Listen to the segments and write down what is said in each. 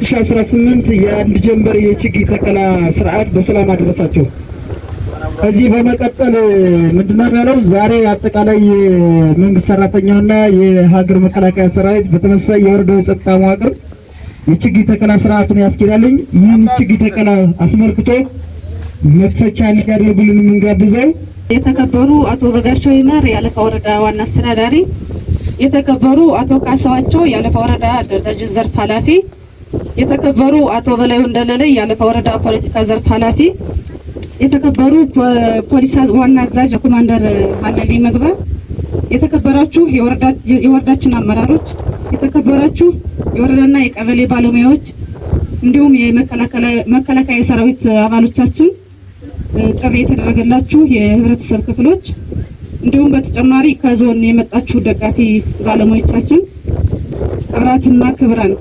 ለ2018 የአንድ ጀንበር የችግኝ ተከላ ስርዓት በሰላም አደረሳችሁ። ከዚህ በመቀጠል ምንድነው ያለው ዛሬ አጠቃላይ የመንግስት ሰራተኛውና የሀገር መከላከያ ሰራዊት በተመሳሳይ የወረዳው የጸጥታ መዋቅር የችግኝ ተከላ ስርዓቱን ያስኬዳልኝ። ይህን ችግኝ ተከላ አስመልክቶ መክፈቻ እንዲያደርጉልን የምንጋብዘው የተከበሩ አቶ በጋሻው ይመር የአለፋ ወረዳ ዋና አስተዳዳሪ፣ የተከበሩ አቶ ካሳዋቸው የአለፋ ወረዳ አደረጃጀት ዘርፍ ኃላፊ፣ የተከበሩ አቶ በላዩ እንደለለ የአለፋ ወረዳ ፖለቲካ ዘርፍ ኃላፊ፣ የተከበሩ ፖሊስ ዋና አዛዥ ኮማንደር አለሊ መግባ፣ የተከበራችሁ የወረዳችን አመራሮች፣ የተከበራችሁ የወረዳና የቀበሌ ባለሙያዎች እንዲሁም የመከላከያ ሰራዊት አባሎቻችን፣ ጥሪ የተደረገላችሁ የህብረተሰብ ክፍሎች እንዲሁም በተጨማሪ ከዞን የመጣችሁ ደጋፊ ባለሙያዎቻችን ክብራትና ክብራን፣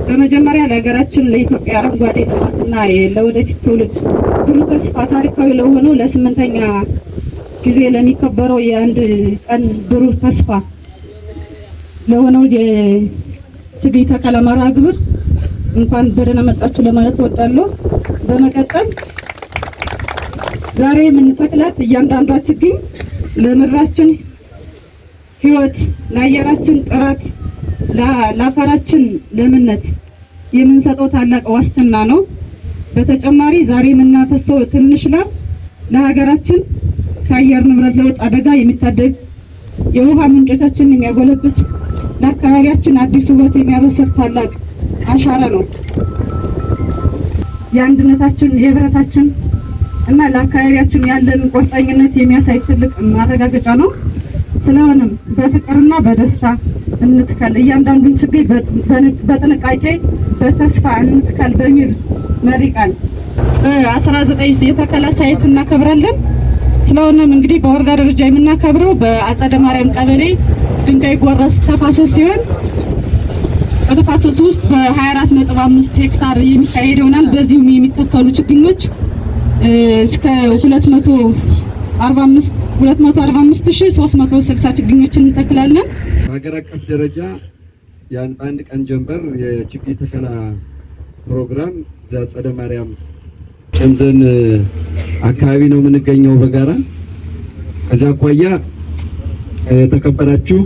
በመጀመሪያ ለሀገራችን ለኢትዮጵያ አረንጓዴ ልማትና ለወደፊት ትውልድ ብሩህ ተስፋ ታሪካዊ ለሆነው ለ8ኛ ጊዜ ለሚከበረው የአንድ ቀን ብሩህ ተስፋ ለሆነው የችግኝ ተከላ መርሃ ግብር እንኳን በደህና መጣችሁ ለማለት እወዳለሁ። በመቀጠል ዛሬ የምንተክላት እያንዳንዷ ችግኝ ለምድራችን ህይወት፣ ለአየራችን ጥራት፣ ለአፈራችን ለምነት የምንሰጠው ታላቅ ዋስትና ነው። በተጨማሪ ዛሬ የምናፈሰው ትንሽ ላብ ለሀገራችን ከአየር ንብረት ለውጥ አደጋ የሚታደግ የውሃ ምንጮቻችንን የሚያጎለብት ለአካባቢያችን አዲስ ውበት የሚያበስር ታላቅ አሻራ ነው። የአንድነታችን የህብረታችን እና ለአካባቢያችን ያለን ቁርጠኝነት የሚያሳይ ትልቅ ማረጋገጫ ነው። ስለሆነም በፍቅርና በደስታ እንትከል፣ እያንዳንዱን ችግኝ በጥንቃቄ በተስፋ እንትከል በሚል መሪ ቃል በ19 የተከላ ሳይት እናከብራለን። ስለሆነም እንግዲህ በወረዳ ደረጃ የምናከብረው በአጸደ ማርያም ቀበሌ ድንጋይ ጎረስ ተፋሰስ ሲሆን በተፋሰሱ ውስጥ በ24.5 ሄክታር የሚካሄድ ይሆናል። በዚሁም የሚተከሉ ችግኞች እስከ 245,360 ችግኞችን እንተክላለን። በሀገር አቀፍ ደረጃ የአንድ ቀን ጀንበር የችግኝ ተከላ ፕሮግራም ዘአጸደ ማርያም ጨምዘን አካባቢ ነው የምንገኘው በጋራ። ከዛ አኳያ የተከበራችሁ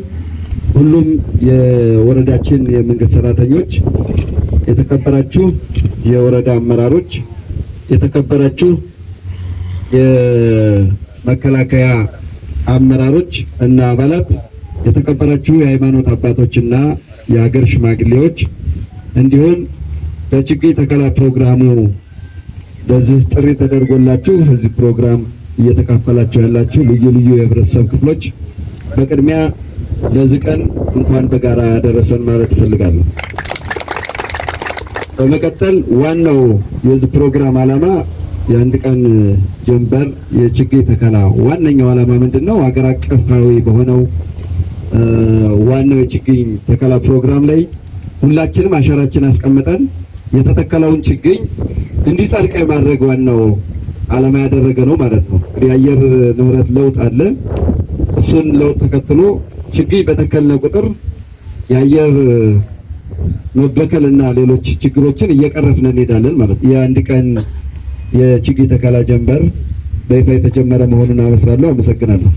ሁሉም የወረዳችን የመንግስት ሰራተኞች፣ የተከበራችሁ የወረዳ አመራሮች፣ የተከበራችሁ የመከላከያ አመራሮች እና አባላት፣ የተከበራችሁ የሃይማኖት አባቶችና የሀገር ሽማግሌዎች እንዲሁም በችግኝ ተከላ ፕሮግራሙ በዚህ ጥሪ ተደርጎላችሁ እዚህ ፕሮግራም እየተካፈላችሁ ያላችሁ ልዩ ልዩ የህብረተሰብ ክፍሎች በቅድሚያ ለዚህ ቀን እንኳን በጋራ ያደረሰን ማለት እፈልጋለሁ። በመቀጠል ዋናው የዚህ ፕሮግራም ዓላማ የአንድ ቀን ጀንበር የችግኝ ተከላ ዋነኛው ዓላማ ምንድነው? ሀገር አቀፋዊ በሆነው ዋናው የችግኝ ተከላ ፕሮግራም ላይ ሁላችንም አሻራችን አስቀምጠን የተተከለውን ችግኝ እንዲጸድቅ የማድረግ ዋናው ዓላማ ያደረገ ነው ማለት ነው። እንግዲህ የአየር ንብረት ለውጥ አለ። እሱን ለውጥ ተከትሎ ችግኝ በተከልነ ቁጥር የአየር መበከልና ሌሎች ችግሮችን እየቀረፍን እንሄዳለን ማለት ነው። የአንድ ቀን የችግኝ ተከላ ጀንበር በይፋ የተጀመረ መሆኑን አመስራለሁ። አመሰግናለሁ።